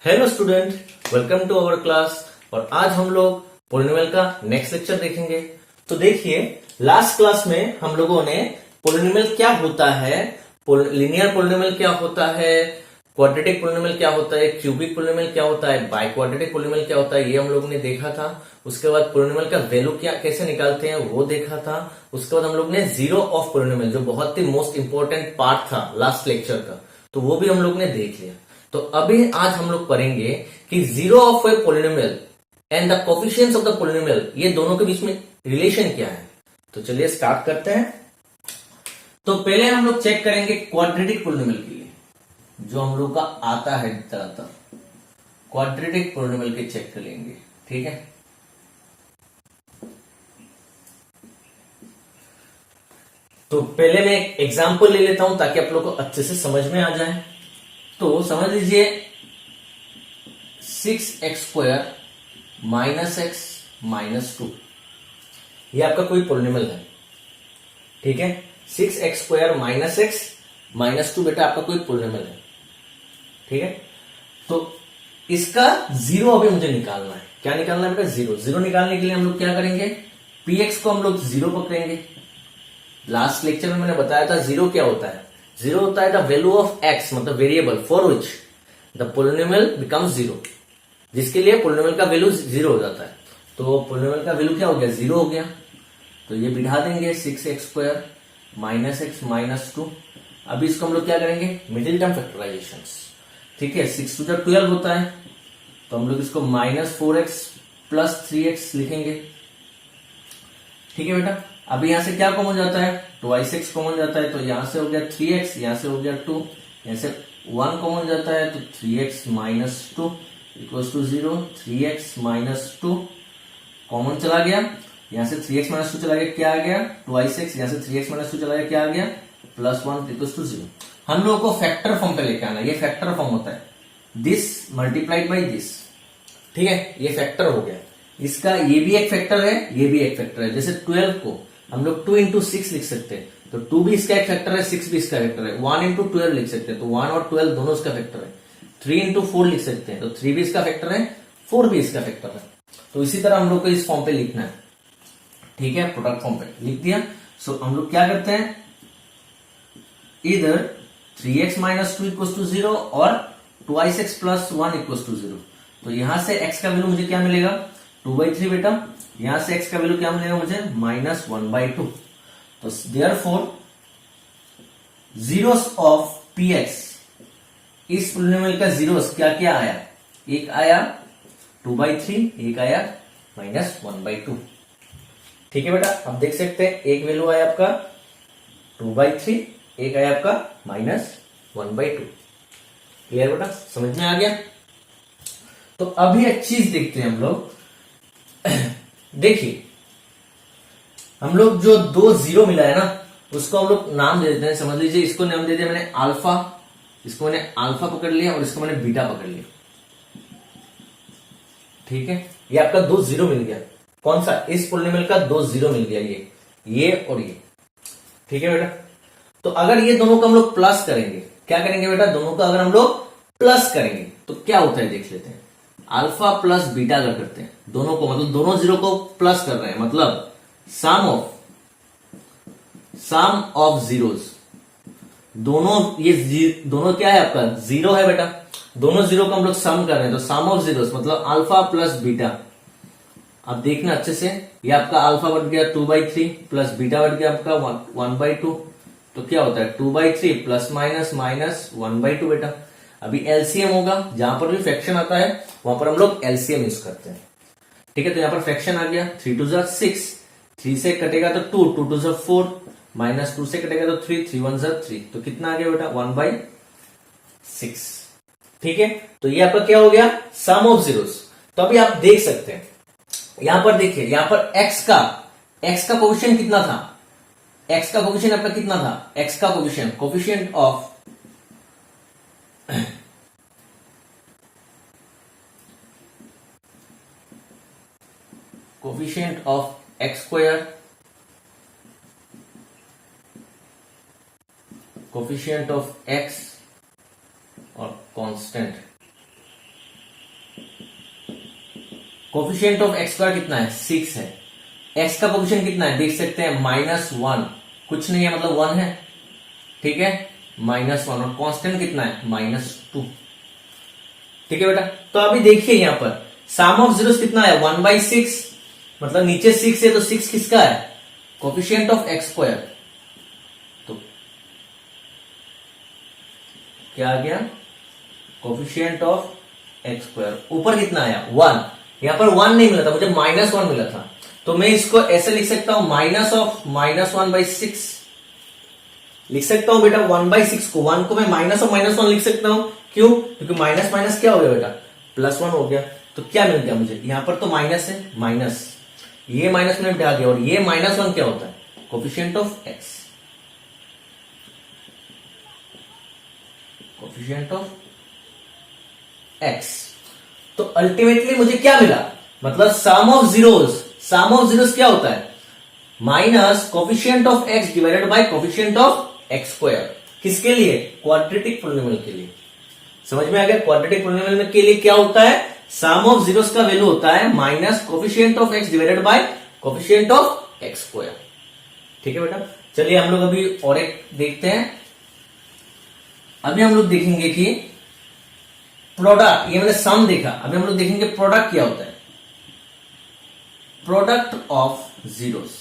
Hello student, welcome to our class. और आज हम लोग पोलिनोमियल का नेक्स्ट लेक्चर देखेंगे। तो देखिए, लास्ट क्लास में हम लोगों ने पोलिनोमियल क्या होता है, लिनियर पोलिनोमियल क्या होता है, क्वाड्रेटिक पोलिनोमियल क्या होता है, क्यूबिक पोलिनोमियल क्या होता है, बाई क्वाड्रेटिक पोलिनोमियल क्या होता है, ये हम लोग ने देखा था। उसके बाद पोलिनोमियल का वैल्यू क्या कैसे निकालते हैं वो देखा था। उसके बाद हम लोग ने जीरो ऑफ पोलिनोमियल, जो बहुत ही मोस्ट इंपॉर्टेंट पार्ट था लास्ट लेक्चर का, तो वो भी हम लोग ने देख लिया। तो अभी आज हम लोग पढ़ेंगे कि zero of a polynomial and the coefficients of the polynomial, ये दोनों के बीच में रिलेशन क्या है। तो चलिए स्टार्ट करते हैं। तो पहले हम लोग चेक करेंगे क्वाड्रेटिक पोलिनोमियल के लिए, जो हम लोग का आता है ज्यादातर, क्वाड्रेटिक पोलिनोमियल के चेक कर लेंगे। ठीक है, तो पहले मैं एक एग्जांपल ले लेता हूं ताकि आप लोग को अच्छे से समझ में आ जाए। तो समझ लीजिए 6x² माइनस एक्स माइनस 2, ये आपका कोई पोलिनोमियल है। ठीक है, 6x² माइनस एक्स माइनस 2 बेटा आपका कोई पोलिनोमियल है। ठीक है, तो इसका जीरो अभी मुझे निकालना है। क्या निकालना है बेटा? जीरो। जीरो निकालने के लिए हम लोग क्या करेंगे, px को हम लोग जीरो पकड़ेंगे। लास्ट लेक्चर में मैंने बताया था जीरो क्या होता है। जीरो होता है द वैल्यू ऑफ एक्स, मतलब variable for which the polynomial becomes zero, जिसके लिए पोलिनोमियल का वैल्यू जीरो हो जाता है। तो पोलिनोमियल का वैल्यू क्या हो गया? जीरो हो गया। तो ये बिठा देंगे 6x² माइनस एक्स माइनस 2। अभी इसको हम लोग क्या करेंगे, मिडिल टर्म फैक्टराइजेशन। ठीक है, 6 टू 12 होता है, तो हम लोग इसको -4x प्लस 3x लिखेंगे। ठीक है बेटा, अभी यहां से क्या कॉमन जाता है? 2x कॉमन जाता है, तो यहां से हो गया 3x, यहां से हो गया 2, यहां से 1 कॉमन जाता है, तो 3x minus 2 equals to 0। 3x minus 2 common चला गया, यहां से 3x माइनस 2 चला गया, क्या आ गया? 2x। यहां से 3x माइनस 2 चला गया, क्या आ गया? +1 इक्वल्स टू 0। हम लोगों को फैक्टर फॉर्म पे लेके आना, ये फैक्टर फॉर्म होता है, दिस मल्टीप्लाइड बाई दिस। ठीक है, ये फैक्टर हो गया। इसका ये भी एक फैक्टर है, ये भी एक फैक्टर है। जैसे 12 को हम लोग 2 इंटू 6 लिख सकते हैं, तो 2 भी इसका एक फैक्टर है, 6 भी इसका फैक्टर है। 1 इंटू 12 लिख सकते हैं, तो 1 और 12 दोनों इसका फैक्टर है। 3 इंटू 4 लिख सकते हैं, तो 3 भी इसका फैक्टर है, 4 भी इसका फैक्टर है। तो इसी तरह हम लोग को इस फॉर्म पे लिखना है। ठीक है, प्रोडक्ट फॉर्म पे लिख दिया। सो हम लोग क्या करते हैं, इधर 3x माइनस 2 इक्वल टू 0 और 2x प्लस 1 इक्वल टू 0। तो यहां से x का वैल्यू मुझे क्या मिलेगा? 2/3 बेटा। यहां से x का वैल्यू क्या मिलेगा मुझे? -1/2। तो देयरफॉर जीरोस ऑफ px, इस पोलिनोमियल का जीरोस क्या क्या आया? एक आया 2/3, एक आया -1/2। ठीक है बेटा, आप देख सकते हैं एक वैल्यू आया आपका 2/3, एक आया आपका -1/2। क्लियर बेटा, समझ में आ गया? तो अभी एक चीज देखते हैं हम लोग। देखिए, हम लोग जो 2 जीरो मिला है ना, उसको हम लोग नाम दे देते हैं। समझ लीजिए, इसको नाम दे दिया मैंने अल्फा, इसको मैंने अल्फा पकड़ लिया और इसको मैंने बीटा पकड़ लिया। ठीक है, ये आपका 2 जीरो मिल गया। कौन सा? इस पोलिनोमियल का 2 जीरो मिल गया, ये और ये। ठीक है बेटा, तो अगर ये दोनों को हम लोग प्लस करेंगे, क्या करेंगे बेटा? दोनों का अगर हम लोग प्लस करेंगे तो क्या होता है देख लेते हैं। अल्फा प्लस बीटा अगर करते हैं दोनों को, मतलब दोनों जीरो को प्लस कर रहे हैं, मतलब सम ऑफ जीरोज। दोनों दोनों क्या है आपका? जीरो है बेटा। दोनों जीरो को हम लोग सम कर रहे हैं, तो सम ऑफ जीरोस मतलब अल्फा प्लस बीटा। अब देखना अच्छे से, ये आपका अल्फा बढ़ गया 2/3 प्लस बीटा बढ़ गया आपका 1/2। तो क्या होता है? 2/3 प्लस माइनस माइनस 1/2 बेटा। अभी एलसीएम होगा, जहां पर भी फ्रैक्शन आता है वहां पर हम लोग एलसीएम यूज करते हैं। ठीक है, तो यहां पर फ्रैक्शन आ गया 3 2 6, 3 से कटेगा तो 2, 2 2 4, -2 से कटेगा तो 3, 3 1 3। तो कितना आ गया बेटा? 1/6। ठीक है, तो ये आपका क्या हो गया? सम ऑफ जीरोस। तो अभी आप देख सकते हैं, यहां पर देखिए, यहां पर x का कोफिशिएंट कितना था? x का कोफिशिएंट आपका कितना था? x का coefficient of x², coefficient of x और constant coefficient of x square कितना है 6 है। एक्स का कोफिशिएंट कितना है देख सकते हैं -1, कुछ नहीं है मतलब 1 है, ठीक है -1, और कांस्टेंट कितना है -2, ठीक है बेटा। तो अभी देखिए यहां पर सम ऑफ जीरोस कितना है 1/6, मतलब नीचे 6 है तो 6 किसका है कोफिशिएंट ऑफ एक्स स्क्वायर, तो क्या आ गया कोफिशिएंट ऑफ एक्स स्क्वायर। ऊपर कितना आया 1, यहां पर 1 नहीं मिला था मुझे -1 मिला था, तो मैं इसको ऐसे लिख सकता हूं माइनस ऑफ -1/6 लिख सकता हूं बेटा। 1/6 को 1 को मैं माइनस ऑफ -1 लिख सकता हूं, क्यों क्योंकि माइनस माइनस क्या हो गया बेटा +1 हो गया। तो क्या मिल गया मुझे यहां पर तो माइनस है, माइनस ये माइनस में हटा दिया, और ये -1 क्या होता है coefficient of x, coefficient of x. तो अल्टीमेटली मुझे क्या मिला, मतलब सम ऑफ जीरोस क्या होता है minus coefficient of x divided by coefficient of x square. किसके लिए क्वाड्रेटिक पॉलिनोमियल के लिए, समझ में आ गया। क्वाड्रेटिक पॉलिनोमियल के लिए क्या होता है सम ऑफ जीरोस का वैल्यू होता है minus coefficient of x divided by coefficient of x square, ठीक है बेटा। चलिए हम लोग अभी और एक देखते हैं। अभी हम लोग देखेंगे कि प्रोडक्ट, ये मैंने सम देखा, अभी हम लोग देखेंगे प्रोडक्ट क्या होता है। प्रोडक्ट ऑफ जीरोस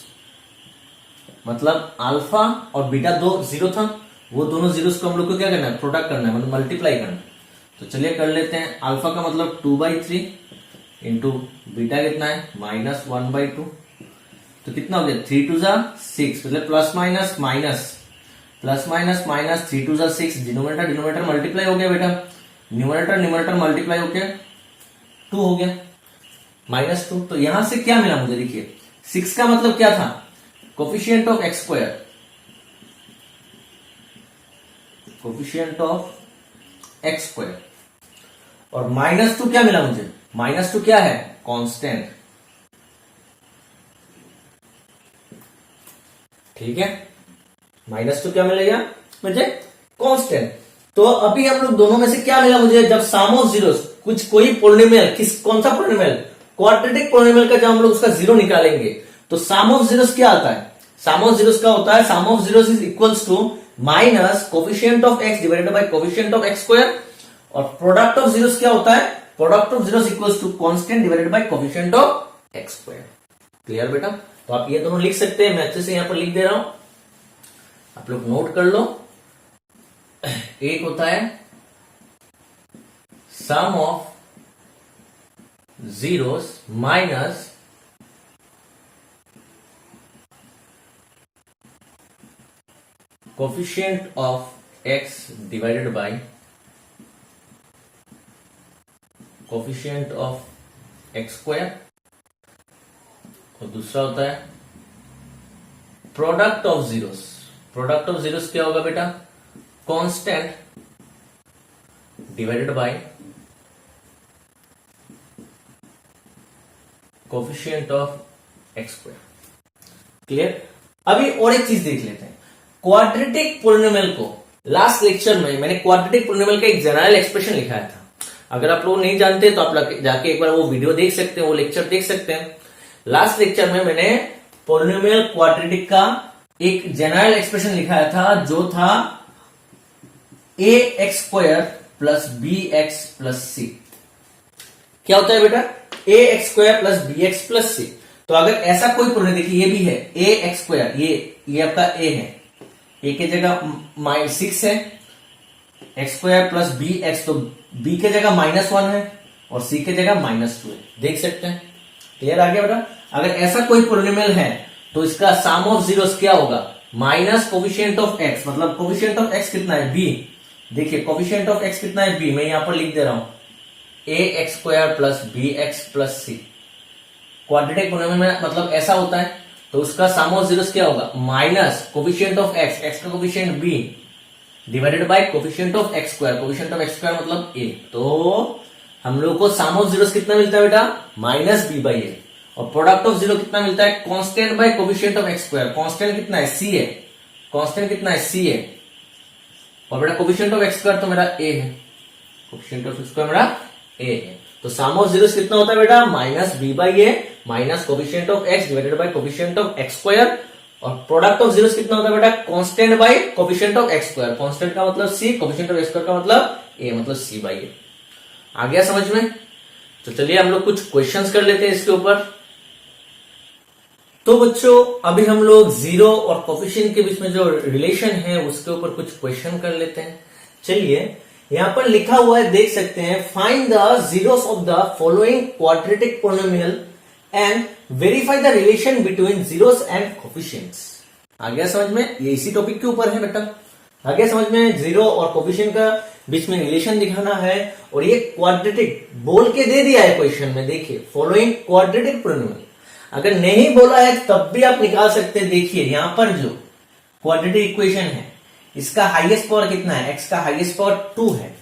मतलब अल्फा और बीटा दो जीरो था, वो दोनों जीरोस को हम लोग को क्या करना है प्रोडक्ट करना है, मतलब मल्टीप्लाई करना है। तो चलिए कर लेते हैं। अल्फा का मतलब 2/3 इंटू बीटा कितना है -1/2, तो कितना हो गया 3 2 6, मतलब plus minus minus 3 2 6, denominator multiply हो गया बेटा, न्यूमरेटर मल्टीप्लाई हो गया 2 हो गया -2। तो यहां से क्या मिला मुझे देखिए 6 का मतलब क्या था coefficient of x square, coefficient of x square, और -2 क्या मिला मुझे -2 क्या है कांस्टेंट, ठीक है -2 क्या मिलेगा मुझे कांस्टेंट। तो अभी हम लोग दोनों में से क्या मिला मुझे, जब सम ऑफ जीरोस कुछ कोई पॉलिनोमियल कौन सा पॉलिनोमियल क्वाड्रेटिक पॉलिनोमियल का जब हम लोग उसका जीरो निकालेंगे तो सम ऑफ जीरोस क्या आता है, सम ऑफ जीरोस का होता है sum of zeros is equals to minus coefficient of x divided by coefficient of x square, और प्रोडक्ट ऑफ जीरोस क्या होता है product of zeros equals to constant divided by coefficient of x square. Clear बेटा। तो आप ये दोनों लिख सकते हैं, मैं अच्छे से यहां पर लिख दे रहा हूं, आप लोग नोट कर लो। एक होता है sum of zeros minus coefficient of x divided by coefficient of x square, और दूसरा होता है product of zeros. Product of zeros क्या होगा बेटा constant divided by coefficient of x square. Clear. अभी और एक चीज देख लेते हैं, क्वाड्रेटिक पॉलिनोमियल को लास्ट लेक्चर में मैंने क्वाड्रेटिक पॉलिनोमियल का एक जनरल एक्सप्रेशन लिखाया था। अगर आप लोग नहीं जानते तो आप जाके एक बार वो वीडियो देख सकते हैं, वो लेक्चर देख सकते हैं। लास्ट लेक्चर में मैंने पॉलिनोमियल क्वाड्रेटिक का एक जनरल एक्सप्रेशन लिखाया था जो था ax² plus bx plus c। क्या होता है बेटा ax² plus bx plus c। तो अगर ऐसा कोई पॉलिनोमियल, देखिए ये भी है ax², ये आपका a है, a की जगह 6 है, x² प्लस bx, तो b की जगह -1 है और c की जगह -2 है, देख सकते हैं। क्लियर आ गया बेटा। अगर ऐसा कोई पॉलिनोमियल है तो इसका सम ऑफ जीरोस क्या होगा माइनस कोफिशिएंट ऑफ एक्स, मतलब कोफिशिएंट ऑफ एक्स कितना है b, देखिए कोफिशिएंट ऑफ एक्स कितना है b, मैं यहां पर लिख दे रहा हूं ax² plus bx plus c। Quadratic polynomial में मतलब ऐसा होता है, तो उसका सम ऑफ जीरोस क्या होगा माइनस कोफिशिएंट ऑफ एक्स का coefficient b divided by coefficient of x square, coefficient of x square मतलब a। तो हम लोग को सम ऑफ जीरोस कितना मिलता है बेटा -b/a, और प्रोडक्ट ऑफ जीरो कितना मिलता है constant bye coefficient of x square. Constant कितना है c है, कांस्टेंट कितना है c है, और बेटा कोफिशिएंट ऑफ एक्स स्क्वायर तो मेरा a है, कोफिशिएंट ऑफ एक्स स्क्वायर मेरा ए है। तो सम ऑफ जीरोस कितना होता है बेटा, minus B by A minus coefficient of x divided by coefficient of x square, और प्रोडक्ट ऑफ जीरोस कितना होता है बेटा, constant by coefficient of x square. Constant का मतलब C, coefficient of x square का मतलब ए, मतलब सी बाई ए। आ गया समझ में? तो चलिए हम लोग कुछ क्वेश्चंस कर लेते हैं इसके ऊपर। तो बच्चों अभी हम लोग जीरो और कोफिशिएंट के बीच में जो रिलेशन है उसके ऊपर कुछ क्वेश्चन कर लेते हैं। चलिए यहां पर लिखा हुआ है, देख सकते हैं, find the zeros of the following quadratic polynomial and verify the relation between zeros and coefficients. आ गया समझ में? ये इसी टॉपिक के ऊपर है बेटा। आ गया समझ में? जीरो और कोफिशिएंट का बीच में रिलेशन दिखाना है, और ये क्वाड्रेटिक बोल के दे दिया है क्वेश्चन में। देखिए फॉलोइंग क्वाड्रेटिक पोलिनोमियल, अगर नहीं बोला है तब भी आप निकाल सकते हैं। देखिए यहां पर जो क्वाड्रेटिक इक्वेशन है इसका हाईएस्ट पावर कितना है, एक्स का हाईएस्ट पावर 2 है,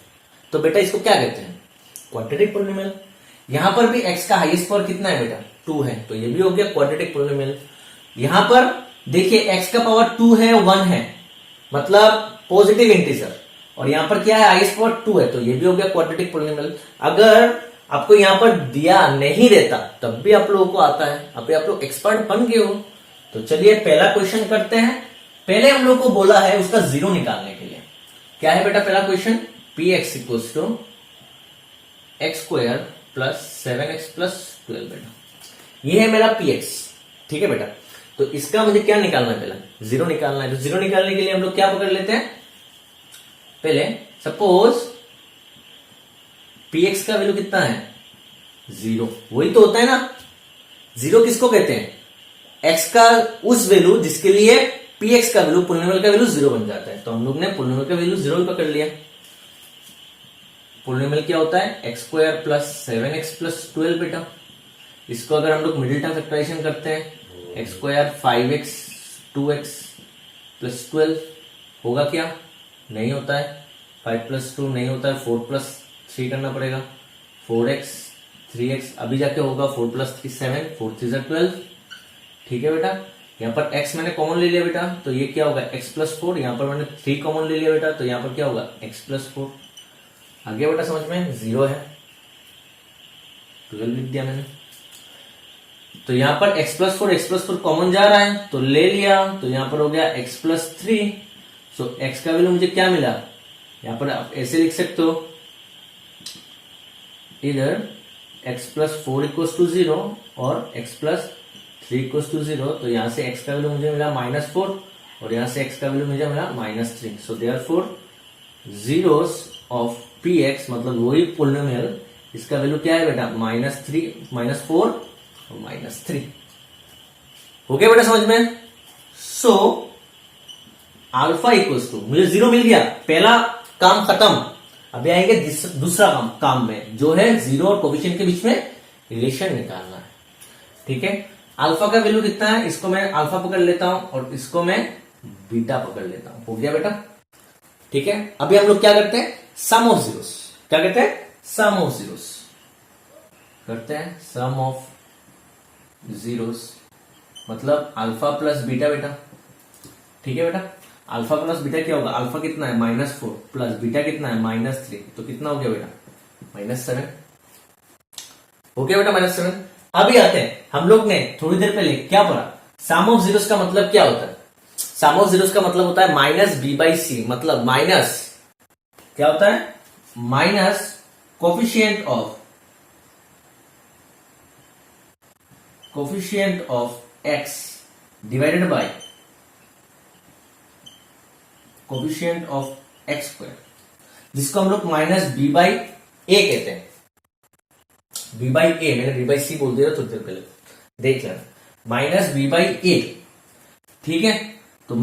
तो बेटा इसको क्या कहते हैं, क्वाड्रेटिक पोलिनोमियल। यहां पर भी एक्स का हाईएस्ट पावर कितना है बेटा, 2 है, तो ये भी हो गया क्वाड्रेटिक पोलिनोमियल। यहां पर देखिए एक्स का पावर 2 है, 1 है, मतलब पॉजिटिव इंटीजर, और यहां पर क्या है, हाईएस्ट पावर 2 है, तो ये भी हो गया क्वाड्रेटिक पोलिनोमियल। अगर आपको यहां पर दिया नहीं रहता तब भी आप लोगों को आता है, अभी आप लोग एक्सपर्ट बन गए हो। तो चलिए पहला क्वेश्चन करते हैं। पहले हम लोग को बोला है उसका जीरो निकालने के लिए। क्या है बेटा पहला question, P X equals to X square plus 7x plus 12 बेटा, ये है मेरा पी एक्स। ठीक है बेटा, तो इसका मुझे क्या निकालना है, पहला जीरो निकालना है। तो जीरो निकालने के लिए हम लोग क्या पकड़ लेते हैं, पहले सपोज पी एक्स का वैल्यू कितना है, 0, वही तो होता है ना। जीरो किसको कहते हैं, एक्स का उस वैल्यू जिसके लिए पी एक्स का वैल्यू, पोलिनोमियल का वैल्यू 0 बन जाता है। तो हम लोग ने पोलिनोमियल का वैल्यू 0 ही पकड़ लिया। पोलिनोमियल क्या होता है, x square plus 7x plus 12 बेटा। इसको अगर हम लोग मिडिल टर्म फैक्टराइजेशन करते हैं, x square 5x 2x plus 12 होगा क्या, नहीं होता है, 5 प्लस 2 नहीं होता है, 4 प्लस 3 करना पड़ेगा, 4x 3x, अभी जाके होगा 4 प्लस 3 7, 4 3 12। ठीक है बेटा, यहाँ पर x मैंने कॉमन ले लिया बेटा, तो ये क्या होगा x प्लस 4, यहाँ पर मैंने 3 कॉमन ले लिया बेटा, तो यहाँ पर क्या होगा x प्लस 4। आ गया बेटा समझ में, 0 है, 12 लिख दिया मैंने। तो यहाँ पर x प्लस 4 कॉमन जा रहा है तो ले लिया, तो यहाँ पर हो गया x प्लस 3। सो x का वैल्यू मुझे क्या मिला, यहाँ पर आप ऐसे लिख सकते हो, इधर x प्लस 4 इक्वल्स टू 0 और x प्लस 3 इक्वल्स टू 0। तो यहां से x का वैल्यू मुझे मिला -4 और यहां से x का वैल्यू मुझे मिला -3। So therefore zeros of px, मतलब वही पोलिनोमियल, इसका वैल्यू क्या है बेटा, -4 और -3। हो गया बेटा समझ में। सो अल्फा इक्वल्स टू, मुझे 0 मिल गया, पहला काम खत्म। अभी आएंगे दूसरा काम में, जो है जीरो और कोफिशिएंट के बीच में रिलेशन निकालना है। ठीक है, अल्फा का वैल्यू कितना है, इसको मैं अल्फा पकड़ लेता हूं और इसको मैं बीटा पकड़ लेता हूं। हो गया बेटा। ठीक है, अभी हम लोग क्या करते हैं, सम ऑफ जीरोस। क्या कहते हैं, सम ऑफ जीरोस करते हैं। सम ऑफ जीरोस मतलब अल्फा प्लस बीटा बेटा। ठीक है बेटा, अल्फा प्लस बीटा क्या होगा, अल्फा कितना है -4 प्लस बीटा कितना है -3, तो कितना हो गया बेटा, -7। हो गया बेटा -7। अभी आते हैं, हम लोग ने थोड़ी देर पहले क्या पढ़ा, सम ऑफ जीरोस का मतलब क्या होता है। सम ऑफ जीरोस का मतलब होता है -b/c, मतलब माइनस क्या होता है, minus coefficient of x divided by coefficient of x square, जिसको हम लोग -b/a कहते हैं। b/a, मैंने b/c बोल दिया थोड़ी देर पहले, देख लेना, -b/a। ठीक है, तो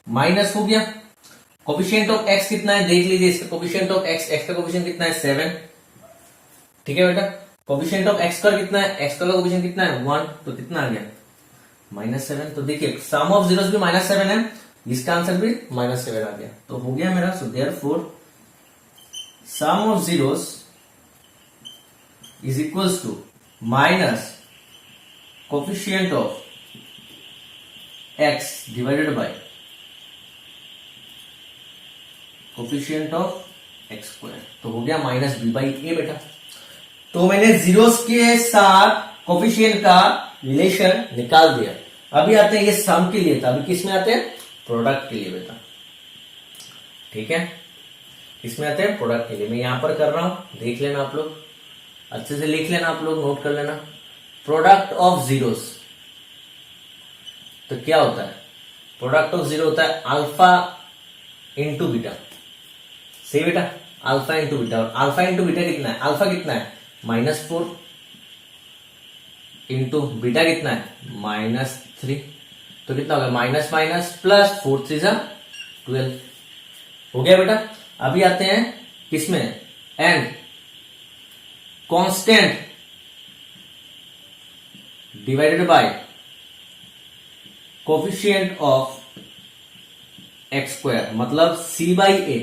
माइनस हो गया, कोफिशिएंट ऑफ x कितना है देख लीजिए, इसका कोफिशिएंट ऑफ x का कोफिशिएंट कितना है 7। ठीक है बेटा, कोफिशिएंट ऑफ x का कितना है, x का कोफिशिएंट कितना है 1, तो कितना आ गया -7। तो देखिए सम ऑफ जीरोस भी -7 है, इसका आंसर भी -7 आ गया, तो हो गया मेरा। So therefore sum of zeros is equals to minus coefficient of x divided by coefficient of x square, तो हो गया माइनस बी बाई ए बेटा। तो मैंने जीरोस के साथ कोफिशिएंट का रिलेशन निकाल दिया। अभी आते हैं, ये सम के लिए था, अभी किस में आते हैं, प्रोडक्ट के लिए बेटा। ठीक है, इसमें आते हैं प्रोडक्ट के लिए। मैं यहां पर कर रहा हूं, देख लेना आप लोग, अच्छे से लिख लेना आप लोग, नोट कर लेना। प्रोडक्ट ऑफ जीरोस तो क्या होता है, प्रोडक्ट ऑफ जीरो होता है अल्फा इंटू बीटा। सही बेटा, अल्फा इंटू बीटा। और अल्फा इंटू बीटा कितना है, अल्फा कितना है -4 इंटू बीटा कितना है -3, तो कितना होगा माइनस माइनस प्लस 4 3 12। हो गया बेटा। अभी आते हैं किसमें, and constant divided by coefficient of x square, मतलब c by a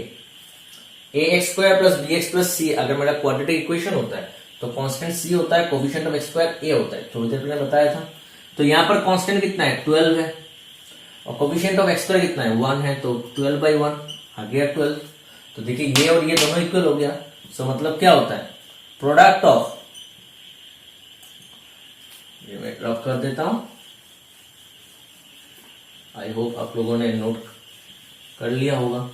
x square plus B x plus c अगर मेरा क्वाड्रेटिक इक्वेशन होता है तो कांस्टेंट सी होता है, कोफिशिएंट ऑफ एक्स स्क्वायर ए होता है, थोड़ी देर पहले बताया था। तो यहां पर कांस्टेंट कितना है 12 है, और कोफिशिएंट ऑफ एक्स स्क्वायर कितना है 1 है, तो 12/1 आ गया 12। तो देखिए ये और ये दोनों इक्वल हो गया। सो मतलब क्या होता है, प्रोडक्ट ऑफ, ये मैं ड्रॉप कर देता हूं, आई होप आप लोगों ने नोट कर लिया होगा।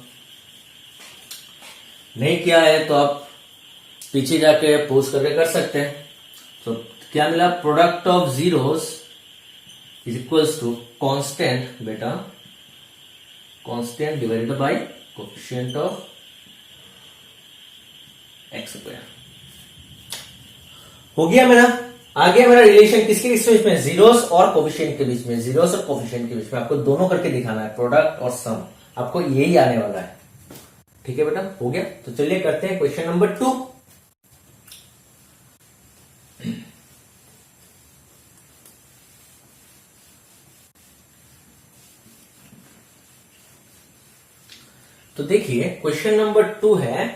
नहीं किया है तो आप पीछे जाके पोस्ट करके कर सकते हैं। तो क्या मिला, product of zeros is equals to constant बेटा, constant divided by coefficient of x square. हो गया मेरा, आ गया मेरा रिलेशन किसके बीच में, जीरोस और कोफिशिएंट के बीच में, जीरोस और कोफिशिएंट के बीच में। आपको दोनों करके दिखाना है, प्रोडक्ट और सम, आपको यही आने वाला है। ठीक है बेटा, हो गया। तो चलिए करते हैं क्वेश्चन नंबर 2। तो देखिए क्वेश्चन नंबर 2 है,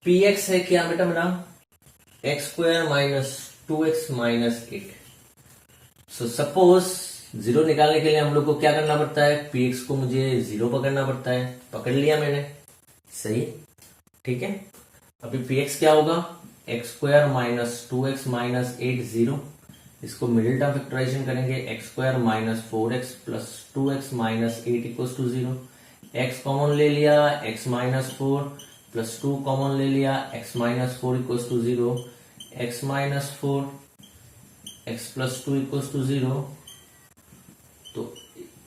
पी एक्स है क्या बेटा मेरा, x square minus 2x minus 8। So suppose zero निकालने के लिए हम लोग को क्या करना पड़ता है, पी एक्स को मुझे जीरो पकड़ना पड़ता है, पकड़ लिया मैंने, सही। ठीक है, अभी पी एक्स क्या होगा, x square minus 2x minus 8 0, इसको मिडिल टर्म फैक्टराइजेशन करेंगे, X square minus 4x plus 2x minus 8 equals to 0। X common ले लिया, x माइनस 4 प्लस 2 कॉमन ले लिया, x minus 4 equals to 0, x minus 4 x plus 2 equals to 0। तो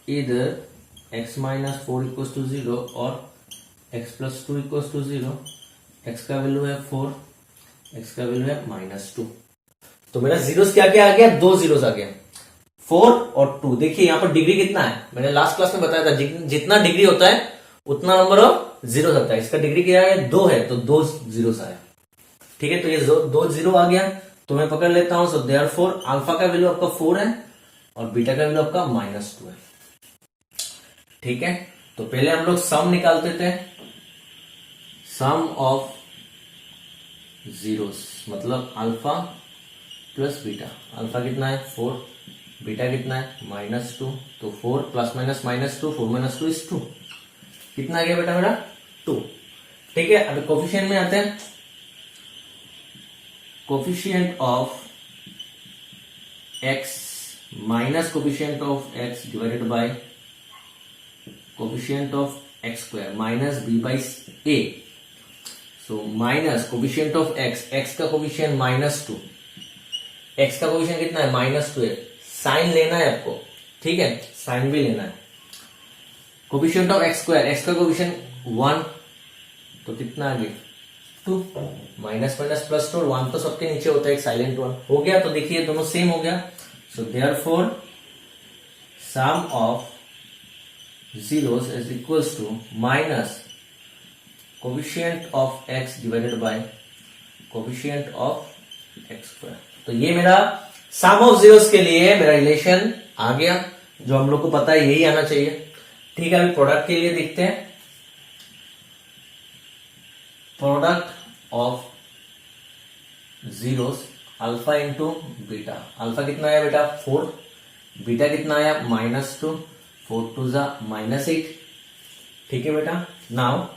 इधर x minus 4 equals to 0 और x plus 2 equals to 0, x का value है 4, x का वैल्यू है -2। तो मेरा जीरोस क्या क्या आ गया, 2 जीरोस आ गया, 4 और 2। देखिए यहां पर डिग्री कितना है, मैंने लास्ट क्लास में बताया था, जितना डिग्री होता है उतना नंबर ऑफ जीरोस आता है। इसका डिग्री क्या है 2 है, तो 2 जीरोस आया। ठीक है, तो ये 2 जीरो आ गया, तो मैं पकड़ लेता हूं। सो देयरफॉर अल्फा का वैल्यू आपका 4 है और बीटा का वैल्यू आपका -2 है। ठीक है, तो पहले हम लोग सम निकालते थे, सम ऑफ जीरोस मतलब अल्फा प्लस बीटा। अल्फा कितना है 4, बीटा कितना है -2, तो 4 प्लस माइनस -2, 4 माइनस 2 इज 2। कितना आ गया बेटा मेरा 2। ठीक है, अभी कोफिशिएंट में आते हैं, coefficient of x minus coefficient of x divided by coefficient of x square minus b by a। So minus coefficient of x का कोफिशिएंट -2, x का कोफिशिएंट कितना है -2 है, साइन लेना है आपको। ठीक है, साइन भी लेना है। Coefficient of x square, x का कोफिशिएंट 1, तो कितना आ गया 2, माइनस माइनस प्लस 2, 1 तो सबके नीचे होता है, एक साइलेंट 1 हो गया। तो देखिए दोनों सेम हो गया। So therefore sum of zeros is equals to minus coefficient of x divided by coefficient of x square. तो ये मेरा सम ऑफ जीरोस के लिए मेरा रिलेशन आ गया, जो हम लोग को पता है यही आना चाहिए। ठीक है, अभी प्रोडक्ट के लिए देखते हैं, product of zeros alpha into beta. Alpha कितना आया बेटा 4, बीटा कितना आया -2, 4 2 -8। ठीक है बेटा, नाउ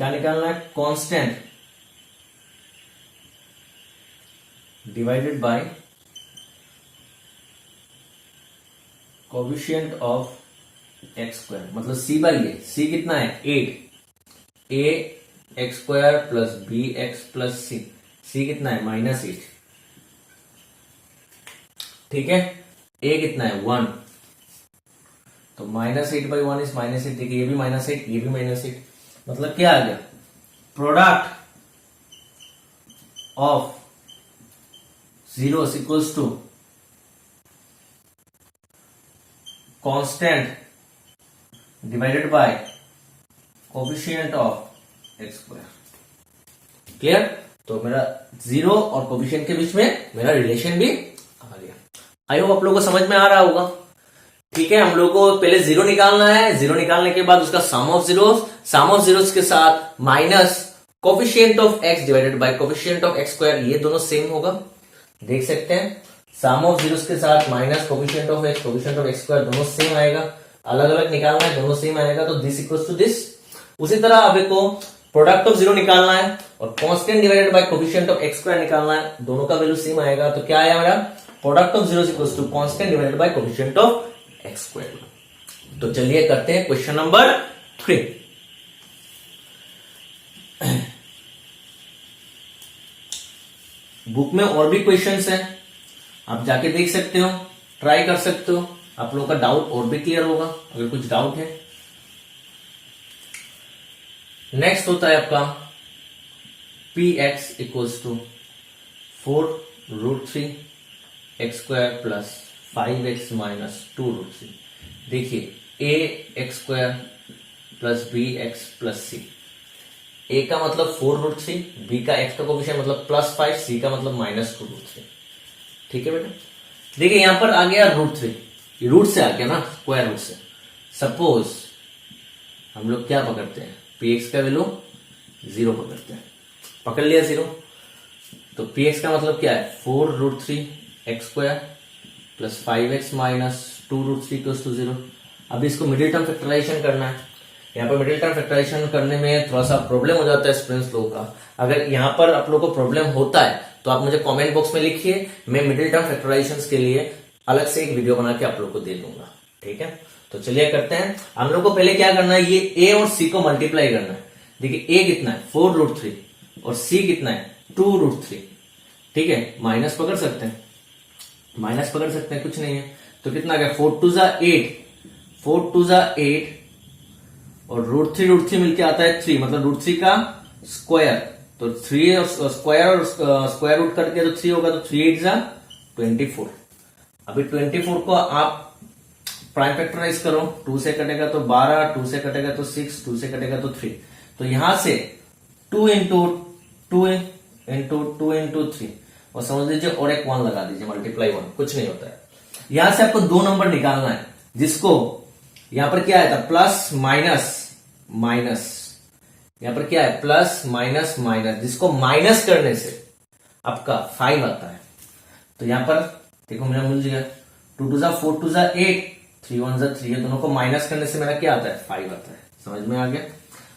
क्या निकालना है, constant divided by coefficient of x square, मतलब सी बाई ए। सी कितना है 8, a x square plus B x plus c. C कितना है -8, ठीक है। ए कितना है 1, तो -8/1 इज -8। देखिए ये भी -8, ये भी -8, मतलब क्या आ गया, product of zeros equals to constant divided by coefficient of x square. Clear. तो मेरा जीरो और कोएफिशिएंट के बीच में मेरा रिलेशन भी आ गया। आई होप आप लोगों को समझ में आ रहा होगा। ठीक है, हम लोग को पहले जीरो निकालना है। जीरो निकालने के बाद उसका सम ऑफ जीरोस के साथ minus coefficient of x divided by coefficient of x square, ये दोनों सेम होगा। देख सकते हैं, सम ऑफ जीरोस के साथ minus coefficient of x square, दोनों सेम आएगा। अलग अलग निकालना है, दोनों सेम आएगा, तो दिस इक्वल्स टू दिस। उसी तरह अब को प्रोडक्ट ऑफ जीरो निकालना है और constant divided by coefficient of x square निकालना है, दोनों का वैल्यू सेम आएगा। तो क्या आया मेरा, product of zero equals to constant divided by coefficient of x square. तो चलिए करते हैं क्वेश्चन नंबर 3। बुक में और भी क्वेश्चंस हैं, आप जाके देख सकते हो, ट्राई कर सकते हो, आप लोगों का डाउट और भी क्लियर होगा अगर कुछ डाउट है। नेक्स्ट होता है आपका px equals to 4√3 X square plus 5x minus 2√3। देखिए a X square plus B x plus C. a का मतलब 4√3, b का x का कोएफिशिएंट मतलब +5, c का मतलब -2√3। ठीक है बेटा। देखिए यहां पर आ गया √3, ये रूट से आ गया ना, स्क्वायर रूट से। सपोज हम लोग क्या पकड़ते हैं, px का वैल्यू 0 पकड़ते हैं, पकड़ लिया 0। तो px का मतलब क्या है, 4√3 X square plus 5x minus 2√3 equals to 0। अब इसको मिडिल टर्म फैक्टराइजेशन करना है। यहाँ पर मिडिल टर्म फैक्टराइजेशन करने में थोड़ा सा प्रॉब्लम हो जाता है स्टूडेंट्स लोगों का। अगर यहाँ पर आप लोगों को प्रॉब्लम होता है तो आप मुझे कमेंट बॉक्स में लिखिए, मैं मिडिल टर्म फैक्टराइजेशन के लिए अलग से एक वीडियो बना के आप लोग को दे दूंगा। ठीक है, तो चलिए करते हैं। हम लोग को पहले क्या करना है, ये a और c को मल्टीप्लाई करना है। देखिए a कितना है 4√3 और c कितना है 2√3। ठीक है, माइनस पकड़ सकते हैं, कुछ नहीं है। तो कितना गया 4 2 जा 8, 4 2 जा 8 और √3 मिलके आता है 3, मतलब √3 का स्क्वायर। तो 3 और स्क्वायर और स्क्वायर रूट करके तो 3 होगा, तो 3 8 जा 24। अभी 24 को आप प्राइम फैक्टराइज करो, 2 से कटेगा तो 12, 2 से कटेगा तो 6, 2 से कटेगा तो 3। तो यहां से 2 इंटू 3 और समझ लीजिए और एक 1 लगा दीजिए, मल्टीप्लाई 1, कुछ नहीं होता है। यहां से आपको 2 नंबर निकालना है, जिसको यहां पर क्या है था प्लस माइनस, यहां पर क्या है प्लस माइनस, जिसको माइनस करने से आपका 5 आता है। तो यहां पर देखो मेरा मिल जाएगा 2 2 जा 4 2 जा 8, 3 1 जा 3, दोनों को माइनस करने से मेरा क्या आता है 5 आता है। समझ में आ गया।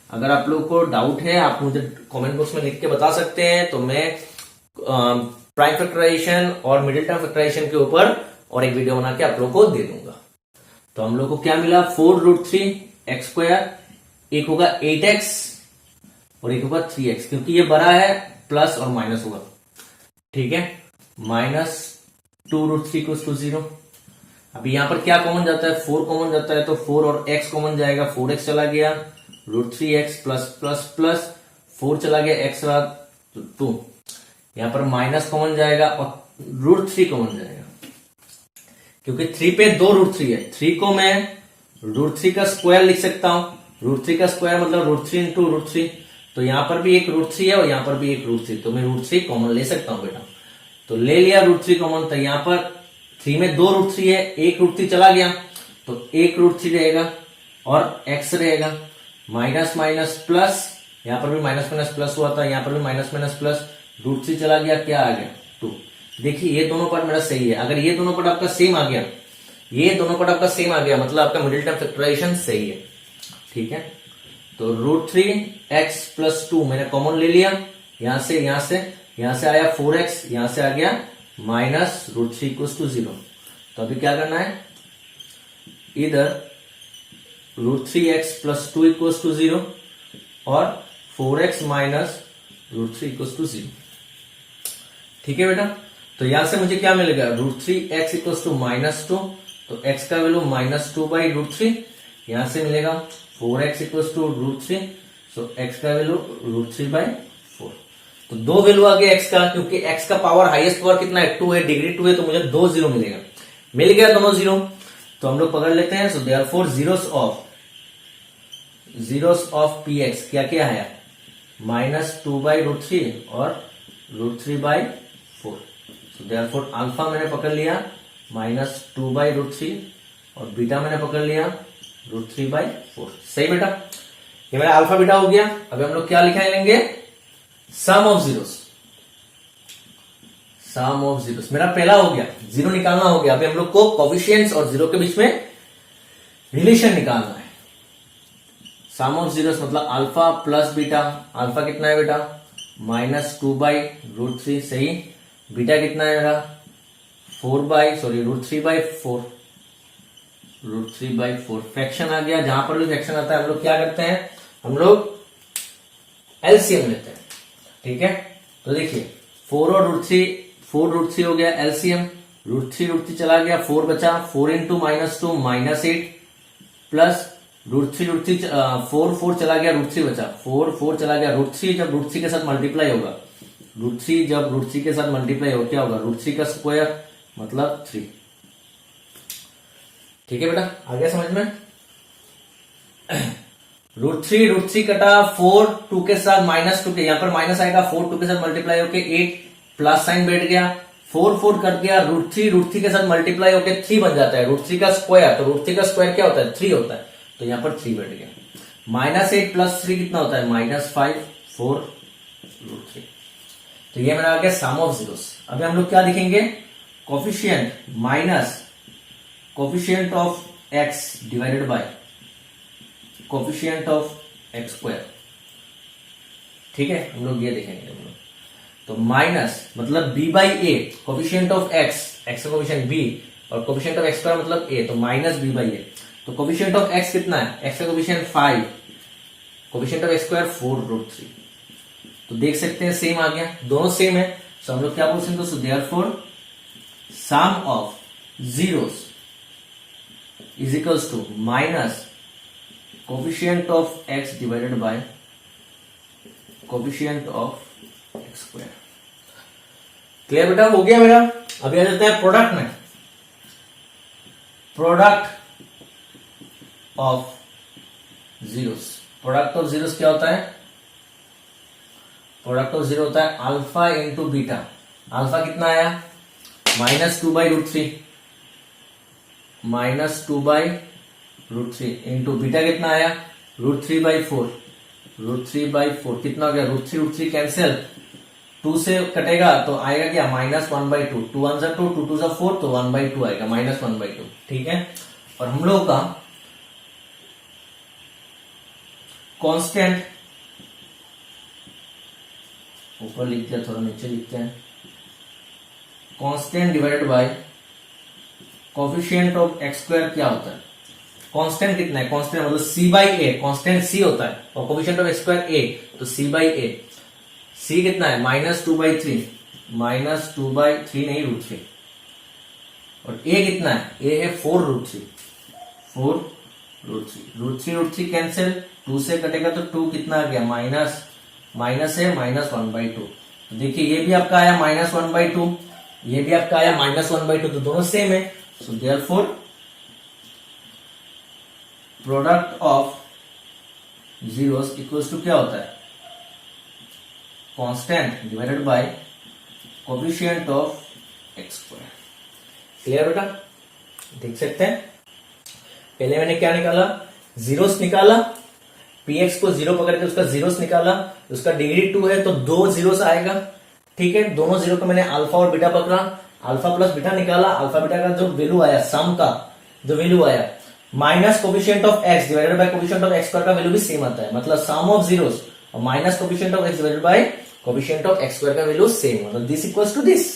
अगर आप लोग को डाउट है आप मुझे कमेंट बॉक्स में लिख के बता सकते हैं, तो मैं प्राइम फैक्टराइजेशन और मिडिल टर्म फैक्टराइजेशन के ऊपर और एक वीडियो बना के आप लोग को दे दूंगा। तो हम लोग को क्या मिला 4√3 एक्स स्क्वायर, एक होगा 8x और एक होगा 3x, क्योंकि ये बड़ा है प्लस और माइनस होगा। ठीक है, माइनस 2√3 इक्वल्स टू 0। अभी यहां पर क्या कॉमन जाता है, 4 कॉमन जाता है, तो 4 और x कॉमन जाएगा, 4x चला गया, √3x प्लस प्लस प्लस 4 चला गया, x रहा तो 2। यहां पर माइनस कॉमन जाएगा और √3 कॉमन जाएगा, क्योंकि 3 पे 2 √3 है। 3 को मैं √3 का स्क्वायर लिख सकता हूं, √3 का स्क्वायर मतलब √3 इंटू √3। तो यहां पर भी एक √3 है और यहां पर भी एक √3, तो मैं √3 कॉमन ले सकता हूं बेटा। तो ले लिया √3 कॉमन, तो यहां पर 3 में 2 √3 है, एक √3 चला गया तो एक √3 रहेगा और x रहेगा, माइनस माइनस प्लस, यहां पर भी माइनस माइनस प्लस हुआ था, यहां पर भी माइनस माइनस प्लस, √3 चला गया, क्या आ गया 2। देखिए ये दोनों पार्ट मेरा सही है। अगर ये दोनों पार्ट आपका सेम आ गया, मतलब आपका मिडिल टर्म फैक्टराइजेशन सही है। ठीक है, तो √3x+2 मैंने कॉमन ले लिया, यहां से आया 4x, यहां से आ गया -√3 = 0। तो अभी क्या करना है, इधर √3x+2 = 0 और 4x - √3 = 0। ठीक है बेटा, तो यहां से मुझे क्या मिलेगा, √3x = -2, तो x का वैल्यू -2/√3, यहां से मिलेगा 4x = √3, सो x का वैल्यू √3/4। तो दो वैल्यू आ गया x का, क्योंकि x का पावर हाईएस्ट पावर कितना है, 2 है, डिग्री 2 है, तो मुझे 2 0 मिलेगा, मिल गया दोनों 0। तो हम लोग पकड़ लेते हैं। So therefore zeros of px क्या है, -2/√3 और √3/4। सो देयरफॉर अल्फा मैंने पकड़ लिया -2/√3 और बीटा मैंने पकड़ लिया √3/4। सही बेटा, ये मेरा अल्फा बीटा हो गया। अभी हम लोग क्या लिखा लेंगे, सम ऑफ जीरोस मेरा पहला हो गया, जीरो निकालना हो गया। अभी हम लोग को कोफिशिएंट्स और जीरो के बीच में रिलेशन निकालना है। सम ऑफ जीरोस मतलब अल्फा प्लस बीटा। अल्फा कितना है बेटा, -2/√3, सही। बीटा कितना है मेरा, √3/4। फ्रैक्शन आ गया, जहां पर भी फ्रैक्शन आता है हम लोग क्या करते हैं, हम लोग एलसीएम लेते हैं। ठीक है, तो देखिए 4 और √3 हो गया एलसीएम, √3 चला गया, 4 बचा, 4 × -2 -8 प्लस √3 चला गया, √3 बचा, 4 चला गया, √3 जब √3 के साथ मल्टीप्लाई होगा, √3 के साथ मल्टीप्लाई होगा क्या होगा, √3 का स्क्वायर मतलब 3। ठीक है बेटा, आ गया समझ में। √3 कटा, 4 2 के साथ -2 के, यहां पर माइनस आएगा, 4 2 के साथ मल्टीप्लाई होके 8 प्लस साइन बैठ गया, 4 कट गया, √3 के साथ मल्टीप्लाई होके 3 बन जाता है, √3 का स्क्वायर, तो √3 का स्क्वायर क्या होता है, 3 होता है, तो यहां पर 3 बैठ गया। -8 + 3 कितना होता है, -5 4 √3। तो ये मेरा आ गया सम ऑफ जीरोस। अभी हम लोग क्या लिखेंगे, coefficient of x divided by coefficient of x²। ठीक है, हम लोग ये देखेंगे हम लोग। तो माइनस मतलब b/a, कोफिशिएंट ऑफ x का कोफिशिएंट b और कोफिशिएंट ऑफ x² मतलब a, तो -b/a। तो कोफिशिएंट ऑफ x कितना है, x का कोफिशिएंट 5, कोफिशिएंट ऑफ x² 4 √3। तो देख सकते हैं सेम आ गया, दोनों सेम है। तो हम लोग क्या बोल सकते हैं, so therefore sum of zeros is equals to minus coefficient of x divided by coefficient of x²। Clear बेटा, हो गया मेरा। अभी आ जाता है प्रोडक्ट में। प्रोडक्ट ऑफ जीरोस क्या होता है, प्रोडक्ट ऑफ जीरो होता है अल्फा इंटू बीटा। अल्फा कितना आया, -2/√3, -2/√3 इंटू बीटा कितना आया, √3/4, कितना हो गया, √3 कैंसिल, 2 से कटेगा तो आएगा क्या, -1/2, 2 1 2, 2 2 4, तो 1/2 आएगा, -1/2। ठीक है, और हम लोग का कांस्टेंट ऊपर लिखते हैं, थोड़ा नीचे लिखते हैं, constant divided by coefficient of x² क्या होता है, कांस्टेंट कितना है, कांस्टेंट मतलब c/a, कांस्टेंट c होता है और कोफिशिएंट ऑफ x² a, तो c/a, c कितना है, -2/3, -2/3 नहीं √3, और a कितना है, a है 4 √3 कैंसिल, 2 से कटेगा तो 2 कितना आ गया, माइनस है, -1/2। तो देखिए ये भी आपका आया -1/2, ये भी आपका आया -1/2, तो दोनों सेम है। So therefore product of zeros equals to क्या होता है, constant divided by coefficient of x²। Clear बेटा, देख सकते हैं पहले मैंने क्या निकाला, जीरोस निकाला, px को 0 पकड़ के उसका जीरोस निकाला, उसका डिग्री 2 है तो 2 जीरोस आएगा। ठीक है, दोनों जीरो को मैंने अल्फा और बीटा पकड़ा, अल्फा प्लस बीटा निकाला, अल्फा बीटा का जो वैल्यू आया, सम का जो वैल्यू आया, minus coefficient of x divided by coefficient of x square का वैल्यू भी सेम आता है, मतलब सम ऑफ जीरोस और minus coefficient of x divided by coefficient of x square का वैल्यू सेम, मतलब दिस इक्वल्स टू दिस।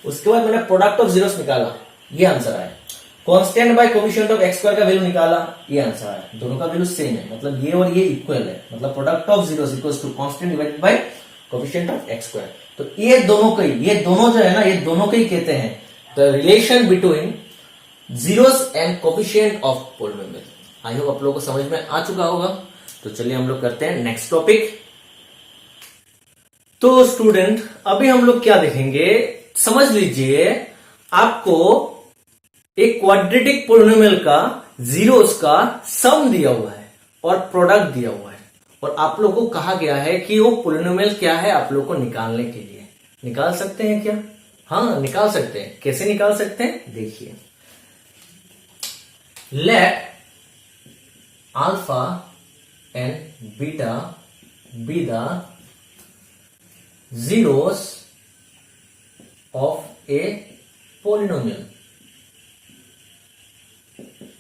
उसके बाद मैंने प्रोडक्ट ऑफ जीरोस निकाला, ये आंसर आया। Constant bye coefficient of x square का वैल्यू निकाला, ये आंसर आया। दोनों का वैल्यू सेम है, मतलब ये और ये इक्वल है, मतलब product of zeros equals to constant divided by coefficient of x square. तो ये दोनों जो है ना, ये दोनों को ही कहते हैं the relation between zeros and coefficient of polynomial. I hope आप लोगों को समझ में आ चुका होगा। तो चलिए हम लोग करते हैं नेक्स्ट टॉपिक। तो स्टूडेंट अभी हम लोग क्या देखेंगे, समझ लीजिए आपको एक क्वाड्रेटिक पॉलिनोमियल का जीरोस का सम दिया हुआ है और प्रोडक्ट दिया हुआ है, और आप लोगों को कहा गया है कि वो पॉलिनोमियल क्या है आप लोग को निकालने के लिए। निकाल सकते हैं क्या? हाँ निकाल सकते हैं। कैसे निकाल सकते हैं देखिए, let alpha and beta be the zeros of a polynomial